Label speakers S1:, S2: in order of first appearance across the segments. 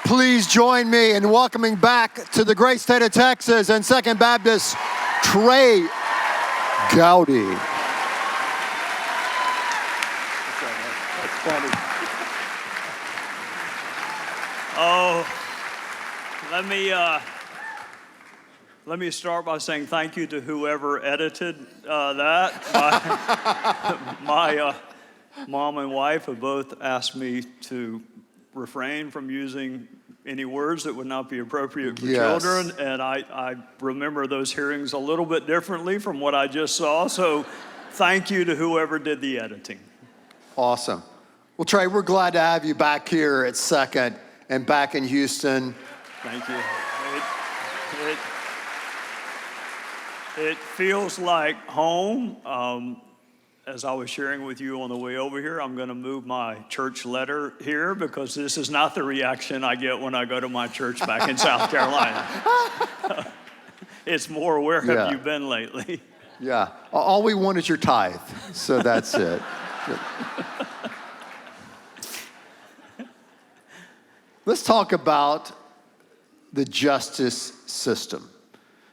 S1: Please join me in welcoming back to the great state of Texas and Second Baptist, Trey Gowdy.
S2: That's funny. Oh, let me start by saying thank you to whoever edited that. My mom and wife have both asked me to refrain from using any words that would not be appropriate for children, and I remember those hearings a little bit differently from what I just saw, so thank you to whoever did the editing.
S1: Awesome. Well, Trey, we're glad to have you back here at Second and back in Houston.
S2: Thank you. It feels like home. As I was sharing with you on the way over here, I'm going to move my church letter here because this is not the reaction I get when I go to my church back in South Carolina. It's more, where have you been lately?
S1: Yeah. All we want is your tithe, so that's it. Let's talk about the justice system.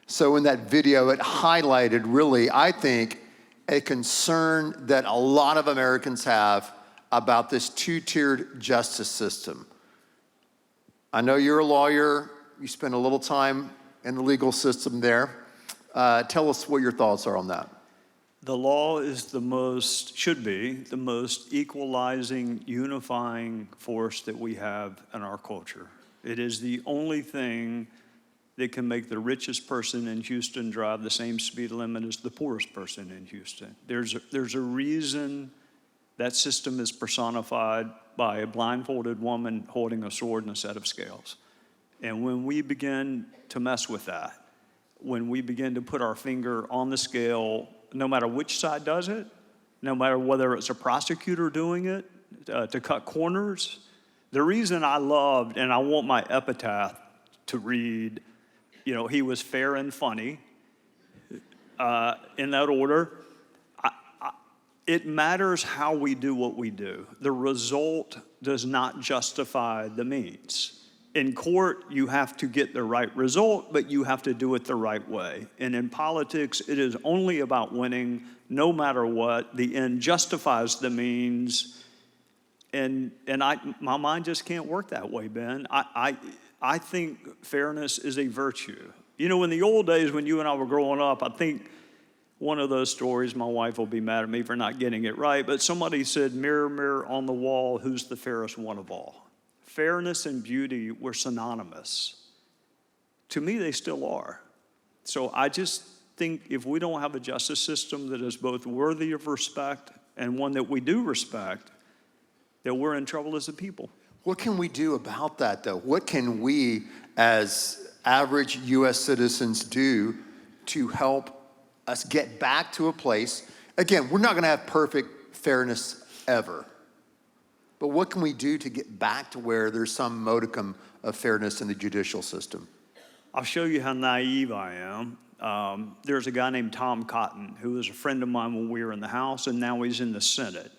S1: So in that video, it highlighted really, I think, a concern that a lot of Americans have about this two-tiered justice system. I know you're a lawyer. You spend a little time in the legal system there. Tell us what your thoughts are on that.
S2: The law is should be the most equalizing, unifying force that we have in our culture. It is the only thing that can make the richest person in Houston drive the same speed limit as the poorest person in Houston. There's a reason that system is personified by a blindfolded woman holding a sword and a set of scales. And when we begin to mess with that, when we begin to put our finger on the scale, no matter which side does it, no matter whether it's a prosecutor doing it to cut corners, the reason I loved, and I want my epitaph to read, he was fair and funny, in that order. It matters how we do what we do. The result does not justify the means. In court, you have to get the right result, but you have to do it the right way. And in politics, it is only about winning, no matter what. The end justifies the means. And my mind just can't work that way, Ben. I think fairness is a virtue. In the old days when you and I were growing up, I think one of those stories, my wife will be mad at me for not getting it right, but somebody said, mirror, mirror on the wall, who's the fairest one of all? Fairness and beauty were synonymous. To me, they still are. So I just think if we don't have a justice system that is both worthy of respect and one that we do respect, that we're in trouble as a people.
S1: What can we do about that, though? What can we, as average U.S. citizens, do to help us get back to a place? Again, we're not going to have perfect fairness ever. But what can we do to get back to where there's some modicum of fairness in the judicial system?
S2: I'll show you how naive I am. There's a guy named Tom Cotton who was a friend of mine when we were in the House, and now he's in the Senate.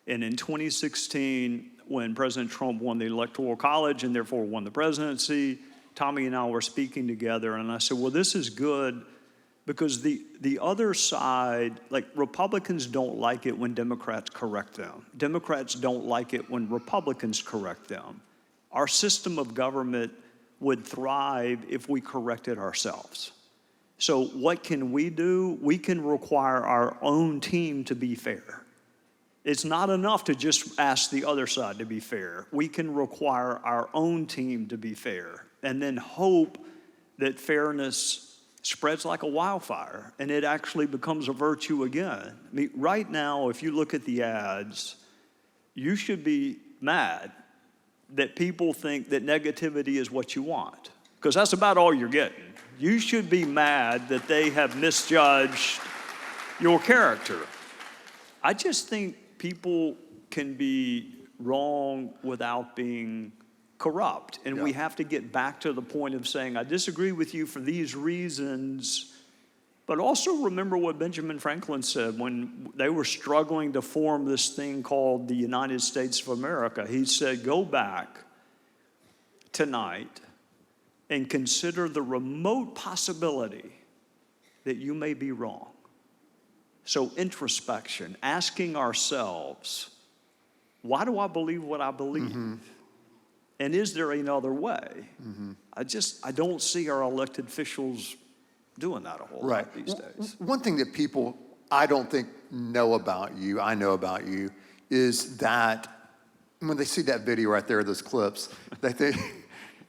S2: And in 2016, when President Trump won the Electoral College and therefore won the presidency, Tommy and I were speaking together, and I said, well, this is good because the other side, like Republicans don't like it when Democrats correct them. Democrats don't like it when Republicans correct them. Our system of government would thrive if we corrected ourselves. So what can we do? We can require our own team to be fair. It's not enough to just ask the other side to be fair. We can require our own team to be fair and then hope that fairness spreads like a wildfire and it actually becomes a virtue again. I mean, right now, if you look at the ads, you should be mad that people think that negativity is what you want, because that's about all you're getting. You should be mad that they have misjudged your character. I just think people can be wrong without being corrupt. And we have to get back to the point of saying, I disagree with you for these reasons, but also remember what Benjamin Franklin said when they were struggling to form this thing called the United States of America. He said, go back tonight and consider the remote possibility that you may be wrong. So introspection, asking ourselves, why do I believe what I believe? And is there another way? I don't see our elected officials doing that a whole lot these days.
S1: One thing that people, I don't think, know about you, I know about you, is that when they see that video right there, those clips, they think,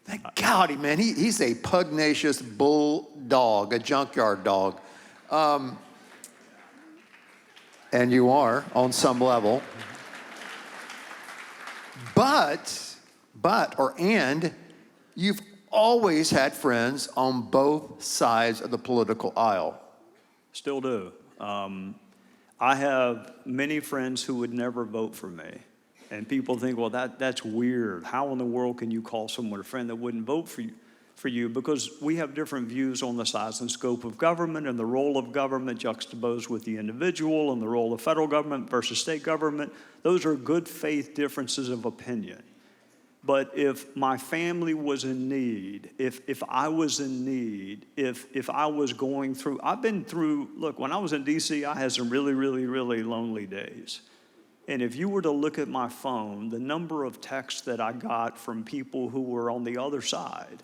S1: that Gowdy, man, he's a pugnacious bulldog, a junkyard dog. And you are on some level. And you've always had friends on both sides of the political aisle.
S2: Still do. I have many friends who would never vote for me. And people think, well, that's weird. How in the world can you call someone a friend that wouldn't vote for you? Because we have different views on the size and scope of government and the role of government juxtaposed with the individual and the role of federal government versus state government. Those are good faith differences of opinion. But if my family was in need, if I was in need, if I was going through, I've been through, look, when I was in D.C., I had some really, really, really lonely days. And if you were to look at my phone, the number of texts that I got from people who were on the other side,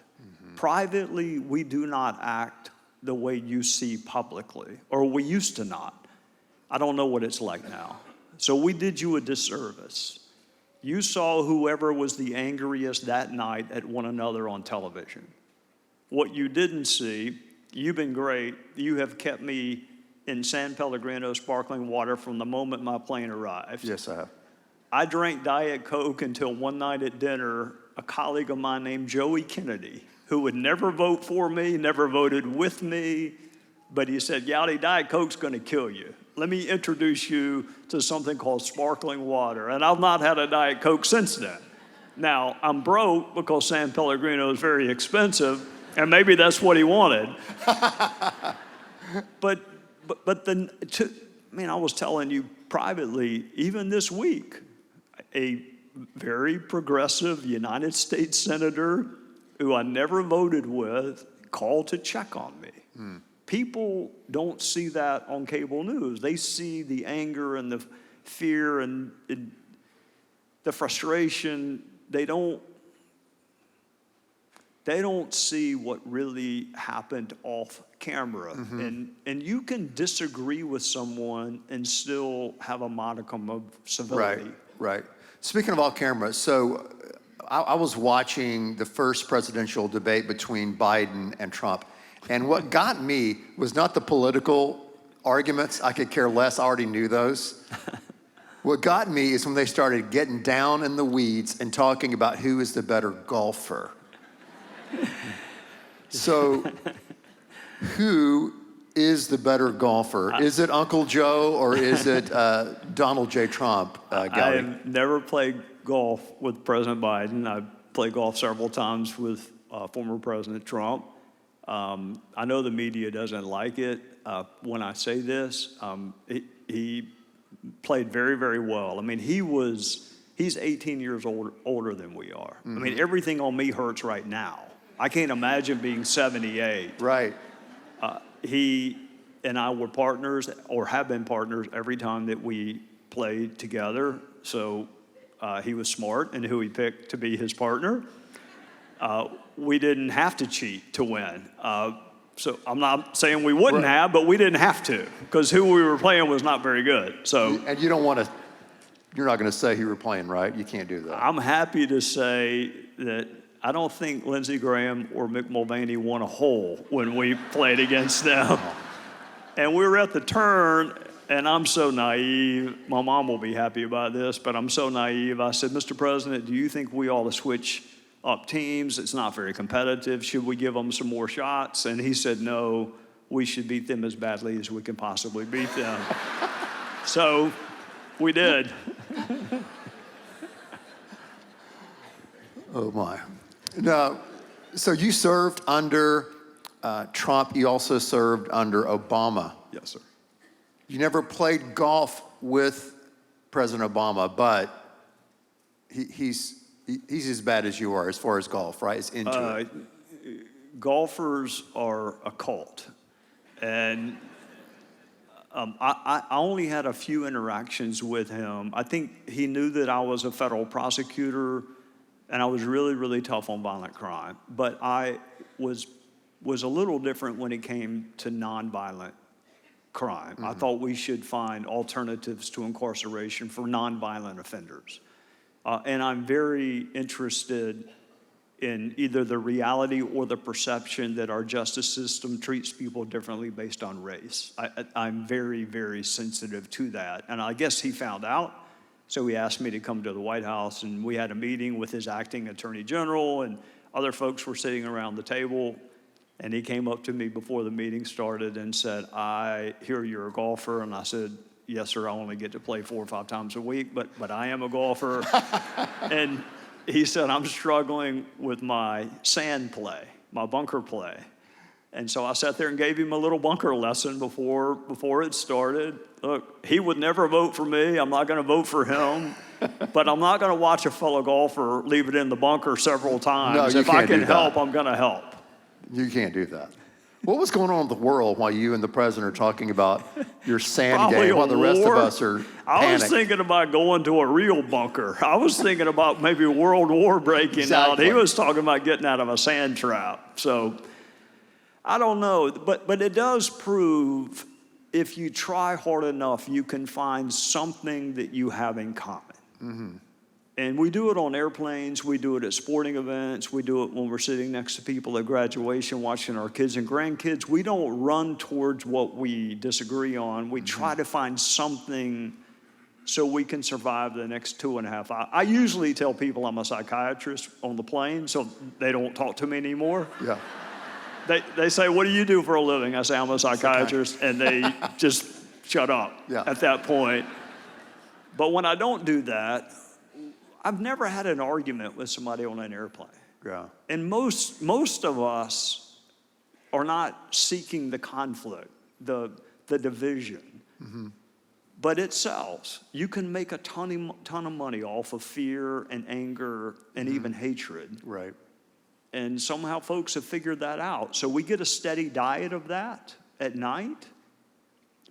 S2: privately, we do not act the way you see publicly, or we used to not. I don't know what it's like now. So we did you a disservice. You saw whoever was the angriest that night at one another on television. What you didn't see, you've been great. You have kept me in San Pellegrino sparkling water from the moment my plane arrived.
S1: Yes, I have.
S2: I drank Diet Coke until one night at dinner, a colleague of mine named Joey Kennedy, who would never vote for me, never voted with me, but he said, Gowdy, Diet Coke's gonna kill you. Let me introduce you to something called sparkling water. And I've not had a Diet Coke since then. Now, I'm broke because San Pellegrino is very expensive, and maybe that's what he wanted. But I was telling you privately, even this week, a very progressive United States senator who I never voted with called to check on me. People don't see that on cable news. They see the anger and the fear and the frustration. They don't see what really happened off camera. And you can disagree with someone and still have a modicum of civility.
S1: Right. Speaking of off camera, so I was watching the first presidential debate between Biden and Trump. And what got me was not the political arguments. I could care less. I already knew those. What got me is when they started getting down in the weeds and talking about who is the better golfer. So, who is the better golfer? Is it Uncle Joe or is it Donald J. Trump, Gowdy?
S2: I have never played golf with President Biden. I've played golf several times with former President Trump. I know the media doesn't like it when I say this. He played very, very well. I mean, he's 18 years older than we are. I mean, everything on me hurts right now. I can't imagine being 78.
S1: Right.
S2: He and I were partners, or have been partners, every time that we played together. So he was smart in who he picked to be his partner. We didn't have to cheat to win. So I'm not saying we wouldn't have, but we didn't have to, because who we were playing was not very good. So,
S1: and you don't want to, you're not going to say who you're playing, right? You can't do that.
S2: I'm happy to say that I don't think Lindsey Graham or Mick Mulvaney won a hole when we played against them. And we were at the turn, and I'm so naive. My mom will be happy about this, but I'm so naive. I said, Mr. President, do you think we ought to switch up teams? It's not very competitive. Should we give them some more shots? And he said, no, we should beat them as badly as we can possibly beat them. So we did.
S1: Oh my. Now, so you served under Trump. You also served under Obama.
S2: Yes, sir.
S1: You never played golf with President Obama, but he's He's as bad as you are as far as golf, right? He's into it.
S2: Golfers are a cult. And I only had a few interactions with him. I think he knew that I was a federal prosecutor and I was really, really tough on violent crime. But I was a little different when it came to nonviolent crime. I thought we should find alternatives to incarceration for nonviolent offenders. And I'm very interested in either the reality or the perception that our justice system treats people differently based on race. I'm very, very sensitive to that. And I guess he found out, so he asked me to come to the White House, and we had a meeting with his acting attorney general, and other folks were sitting around the table, and he came up to me before the meeting started and said, I hear you're a golfer, and I said, yes, sir, I only get to play 4 or 5 times a week, but I am a golfer. And he said, I'm struggling with my sand play, my bunker play. And so I sat there and gave him a little bunker lesson before it started. Look, he would never vote for me. I'm not going to vote for him. But I'm not going to watch a fellow golfer leave it in the bunker several times.
S1: No, you
S2: if
S1: can't
S2: I can
S1: do that.
S2: help, I'm going to help.
S1: You can't do that. What was going on in the world while you and the president are talking about your sand
S2: Probably
S1: game while the rest of
S2: war.
S1: us are
S2: I was
S1: panicked?
S2: thinking about going to a real bunker. I was thinking about maybe World War breaking out.
S1: Exactly.
S2: He was talking about getting out of a sand trap. So I don't know, but it does prove if you try hard enough, you can find something that you have in common.
S1: Mm-hmm.
S2: And we do it on airplanes, we do it at sporting events, we do it when we're sitting next to people at graduation watching our kids and grandkids. We don't run towards what we disagree on. We try to find something so we can survive the next 2.5 hours. I usually tell people I'm a psychiatrist on the plane so they don't talk to me anymore.
S1: Yeah.
S2: They say, what do you do for a living? I say, I'm a psychiatrist, and they just shut up at that point. But when I don't do that, I've never had an argument with somebody on an airplane.
S1: Yeah.
S2: And most of us are not seeking the conflict, the division.
S1: Mm-hmm.
S2: But it sells. You can make a ton of money off of fear and anger and even hatred.
S1: Right.
S2: And somehow folks have figured that out. So we get a steady diet of that at night.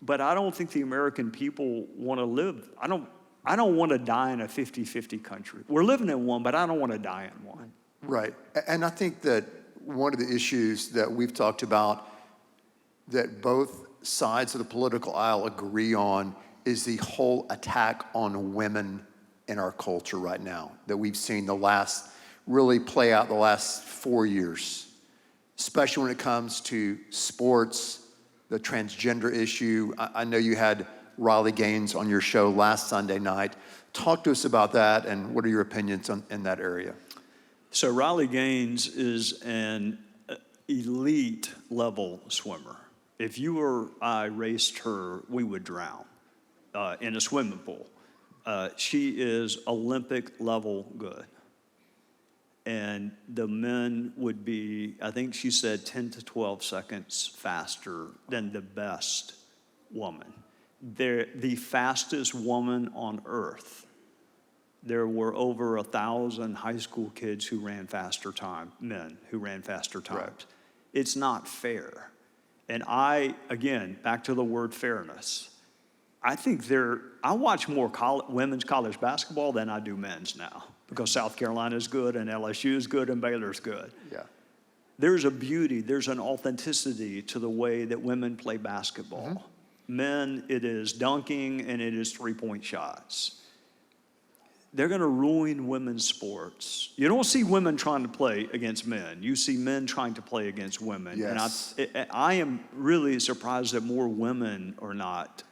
S2: But I don't think the American people want to live. I don't want to die in a 50-50 country. We're living in one, but I don't want to die in one.
S1: Right. And I think that one of the issues that we've talked about that both sides of the political aisle agree on is the whole attack on women in our culture right now that we've seen really play out the last 4 years, especially when it comes to sports, the transgender issue. I know you had Riley Gaines on your show last Sunday night. Talk to us about that, and what are your opinions in that area?
S2: So Riley Gaines is an elite level swimmer. If you or I raced her, we would drown in a swimming pool. She is Olympic level good. And the men would be, I think she said 10 to 12 seconds faster than the best woman. They're the fastest woman on earth. There were over 1,000 high school kids who ran faster time, men who ran faster times.
S1: Right.
S2: It's not fair. And again, back to the word fairness. I think I watch more women's college basketball than I do men's now because South Carolina is good and LSU is good and Baylor's good.
S1: Yeah.
S2: There's a beauty, there's an authenticity to the way that women play basketball. Mm-hmm. Men, it is dunking and it is three-point shots. They're going to ruin women's sports. You don't see women trying to play against men. You see men trying to play against women.
S1: Yes.
S2: And I am really surprised that more women are not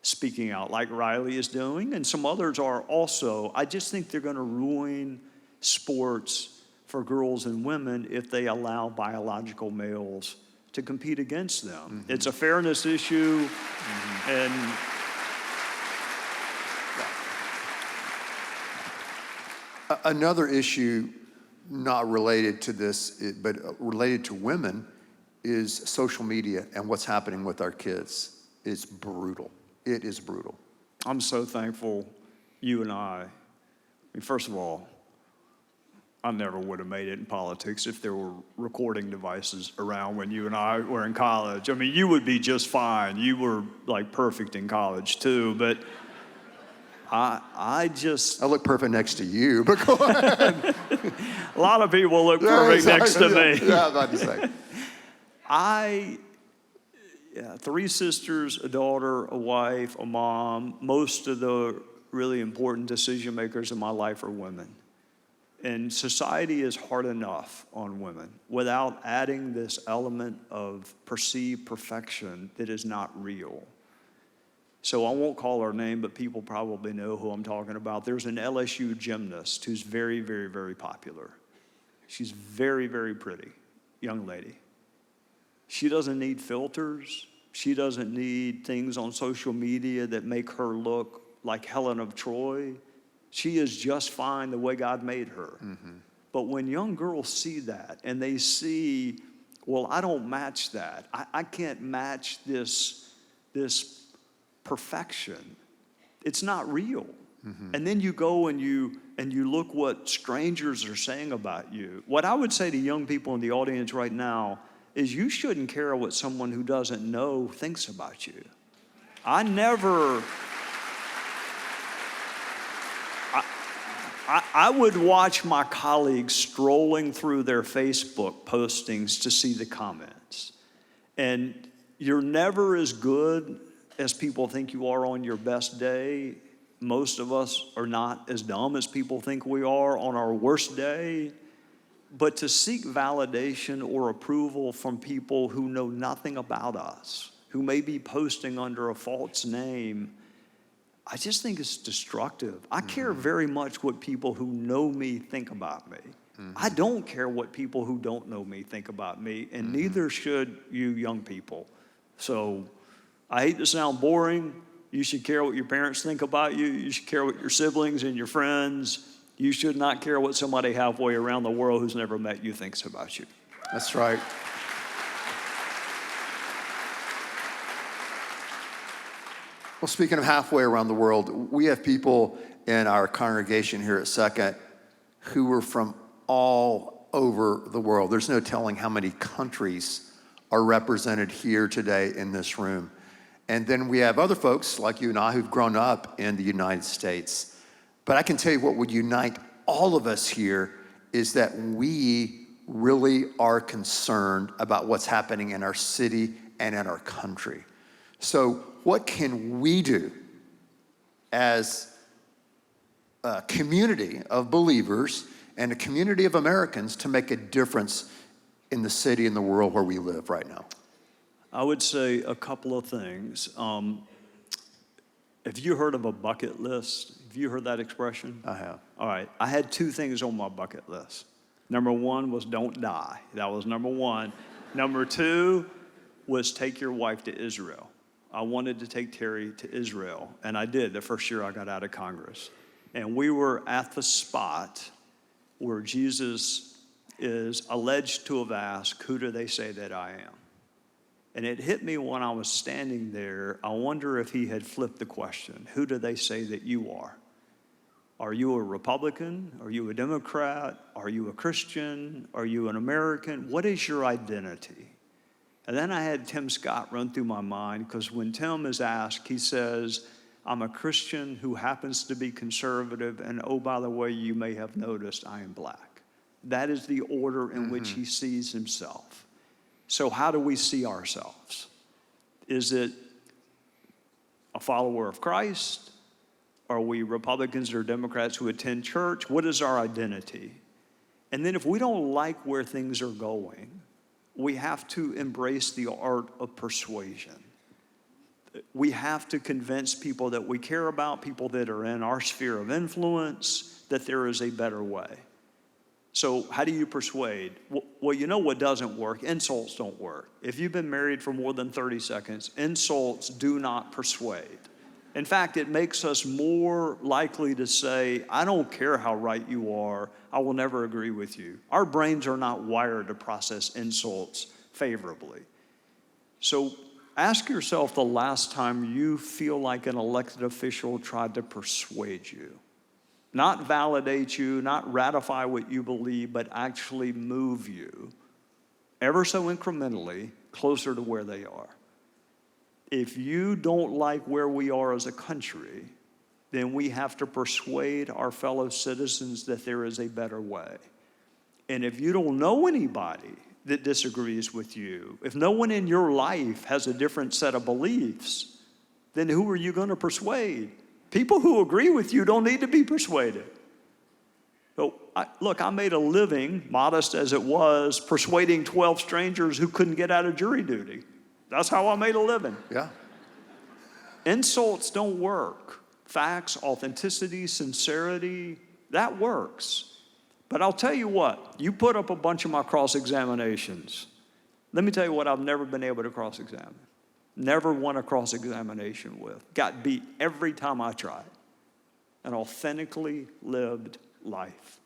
S2: speaking out like Riley is doing, and some others are also. I just think they're going to ruin sports for girls and women if they allow biological males to compete against them. Mm-hmm. It's a fairness issue, mm-hmm. and
S1: another issue not related to this, but related to women, is social media and what's happening with our kids. It's brutal. It is brutal.
S2: I'm so thankful you and I mean, first of all, I never would have made it in politics if there were recording devices around when you and I were in college. I mean, you would be just fine. You were like perfect in college too, but I
S1: look perfect next to you, but go ahead.
S2: a lot of people look perfect next to me.
S1: Yeah, I was about to say.
S2: Three sisters, a daughter, a wife, a mom. Most of the really important decision makers in my life are women. And society is hard enough on women without adding this element of perceived perfection that is not real. So I won't call her name, but people probably know who I'm talking about. There's an LSU gymnast who's very, very, very popular. She's very, very pretty, young lady. She doesn't need filters. She doesn't need things on social media that make her look like Helen of Troy. She is just fine the way God made her. Mm-hmm. But when young girls see that and they see, well, I don't match that. I can't match this perfection. It's not real. Mm-hmm. And then you go and you look what strangers are saying about you. What I would say to young people in the audience right now is you shouldn't care what someone who doesn't know thinks about you. I would watch my colleagues strolling through their Facebook postings to see the comments. And you're never as good as people think you are on your best day. Most of us are not as dumb as people think we are on our worst day. But to seek validation or approval from people who know nothing about us, who may be posting under a false name, I just think it's destructive. I care very much what people who know me think about me. Mm-hmm. I don't care what people who don't know me think about me, and neither should you young people. So I hate to sound boring. You should care what your parents think about you. You should care what your siblings and your friends. You should not care what somebody halfway around the world who's never met you thinks about you.
S1: That's right. Well, speaking of halfway around the world, we have people in our congregation here at Second who are from all over the world. There's no telling how many countries are represented here today in this room. And then we have other folks like you and I who've grown up in the United States. But I can tell you what would unite all of us here is that we really are concerned about what's happening in our city and in our country. So what can we do as a community of believers and a community of Americans to make a difference in the city and the world where we live right now?
S2: I would say a couple of things. Have you heard of a bucket list? Have you heard that expression?
S1: I have.
S2: All right. I had two things on my bucket list. Number one was don't die. That was number one. Number two was take your wife to Israel. I wanted to take Terry to Israel, and I did the first year I got out of Congress. And we were at the spot where Jesus is alleged to have asked, who do they say that I am? And it hit me when I was standing there. I wonder if he had flipped the question. Who do they say that you are? Are you a Republican? Are you a Democrat? Are you a Christian? Are you an American? What is your identity? And then I had Tim Scott run through my mind, because when Tim is asked, he says, I'm a Christian who happens to be conservative, and oh, by the way, you may have noticed I am black. That is the order in which he sees himself. So how do we see ourselves? Is it a follower of Christ? Are we Republicans or Democrats who attend church? What is our identity? And then if we don't like where things are going, we have to embrace the art of persuasion. We have to convince people that we care about, people that are in our sphere of influence, that there is a better way. So how do you persuade? Well, you know what doesn't work? Insults don't work. If you've been married for more than 30 seconds, insults do not persuade. In fact, it makes us more likely to say, I don't care how right you are, I will never agree with you. Our brains are not wired to process insults favorably. So ask yourself the last time you feel like an elected official tried to persuade you. not validate you, not ratify what you believe, but actually move you ever so incrementally closer to where they are. If you don't like where we are as a country, then we have to persuade our fellow citizens that there is a better way. And if you don't know anybody that disagrees with you, if no one in your life has a different set of beliefs, then who are you going to persuade? People who agree with you don't need to be persuaded. So, I made a living, modest as it was, persuading 12 strangers who couldn't get out of jury duty. That's how I made a living.
S1: Yeah.
S2: Insults don't work. Facts, authenticity, sincerity, that works. But I'll tell you what, you put up a bunch of my cross-examinations. Let me tell you what I've never been able to cross-examine. Never won a cross-examination with. Got beat every time I tried. An authentically lived life.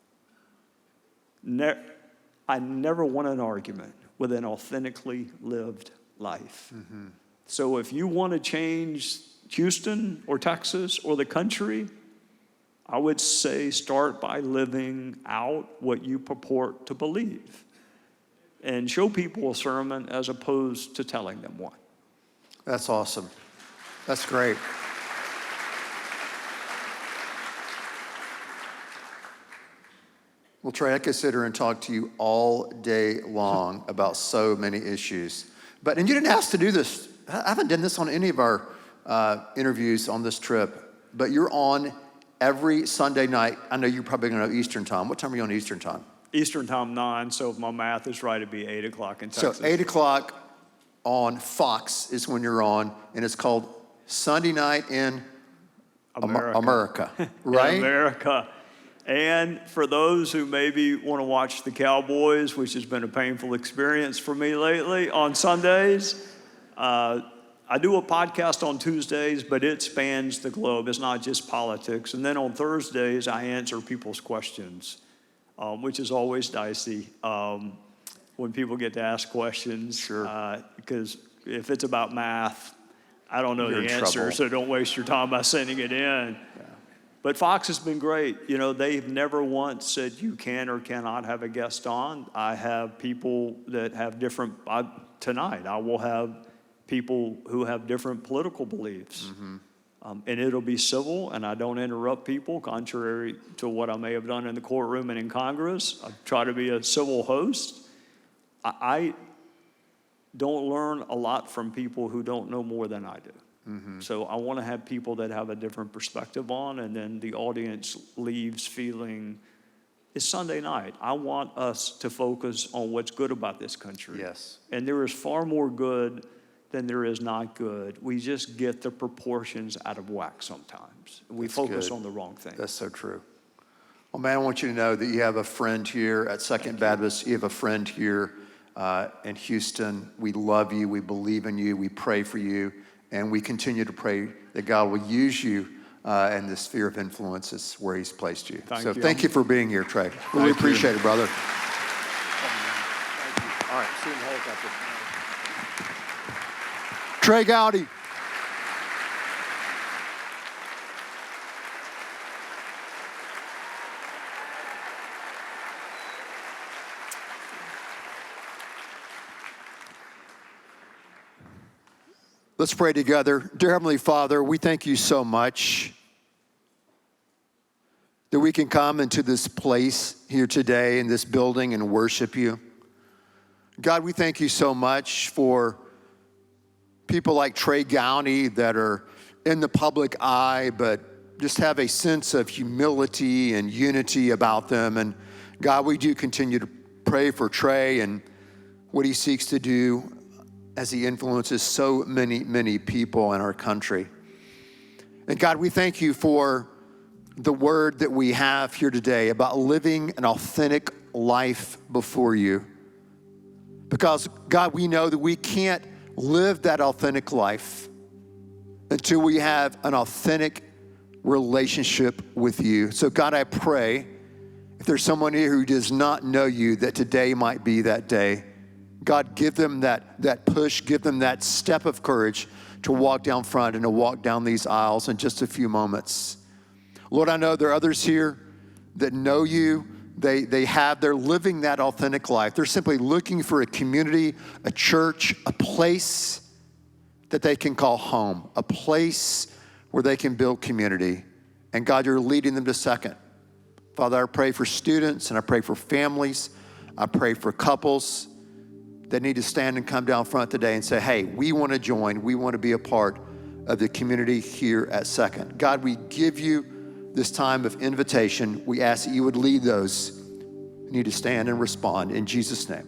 S2: I never won an argument with an authentically lived life. Mm-hmm. So if you want to change Houston or Texas or the country, I would say start by living out what you purport to believe and show people a sermon as opposed to telling them one.
S1: That's awesome. That's great. Well, Trey, I could sit here and talk to you all day long about so many issues. And you didn't ask to do this. I haven't done this on any of our interviews on this trip, but you're on every Sunday night. I know you're probably going to know Eastern time. What time are you on Eastern time?
S2: Eastern time 9, so if my math is right, it'd be 8 o'clock in Texas.
S1: So 8 o'clock on Fox is when you're on, and it's called Sunday Night in America, right?
S2: In America. And for those who maybe want to watch the Cowboys, which has been a painful experience for me lately, on Sundays, I do a podcast on Tuesdays, but it spans the globe. It's not just politics. And then on Thursdays, I answer people's questions, which is always dicey when people get to ask questions.
S1: Sure.
S2: Because if it's about math, I don't know
S1: You're
S2: the
S1: in
S2: answer,
S1: trouble.
S2: so don't waste your time by sending it in.
S1: Yeah.
S2: But Fox has been great. You know, they've never once said you can or cannot have a guest on. I have people that have different, tonight I will have people who have different political beliefs. Mm-hmm. And it'll be civil, and I don't interrupt people, contrary to what I may have done in the courtroom and in Congress. I try to be a civil host. I don't learn a lot from people who don't know more than I do. Mm-hmm. So I want to have people that have a different perspective on, and then the audience leaves feeling, it's Sunday night. I want us to focus on what's good about this country.
S1: Yes.
S2: And there is far more good than there is not good. We just get the proportions out of whack sometimes. We focus on the wrong thing.
S1: That's so true. Well, man, I want you to know that you have a friend here at Second Baptist. You have a friend here in Houston. We love you. We believe in you. We pray for you. And we continue to pray that God will use you in the sphere of influences where he's placed you. Thank you for being here, Trey. Really appreciate it, brother. All right, see you in the helicopter. Trey Gowdy. Let's pray together. Dear Heavenly Father, we thank you so much that we can come into this place here today in this building and worship you. God, we thank you so much for people like Trey Gowdy that are in the public eye, but just have a sense of humility and unity about them. And God, we do continue to pray for Trey and what he seeks to do as he influences so many, many people in our country. And God, we thank you for the word that we have here today about living an authentic life before you. Because God, we know that we can't live that authentic life until we have an authentic relationship with you. So God, I pray if there's someone here who does not know you, that today might be that day. God, give them that push, give them that step of courage to walk down front and to walk down these aisles in just a few moments. Lord, I know there are others here that know you. They're living that authentic life. They're simply looking for a community, a church, a place that they can call home, a place where they can build community. And God, you're leading them to second. Father, I pray for students and I pray for families. I pray for couples that need to stand and come down front today and say, hey, we want to join. We want to be a part of the community here at Second. God, we give you this time of invitation. We ask that you would lead those who need to stand and respond in Jesus' name.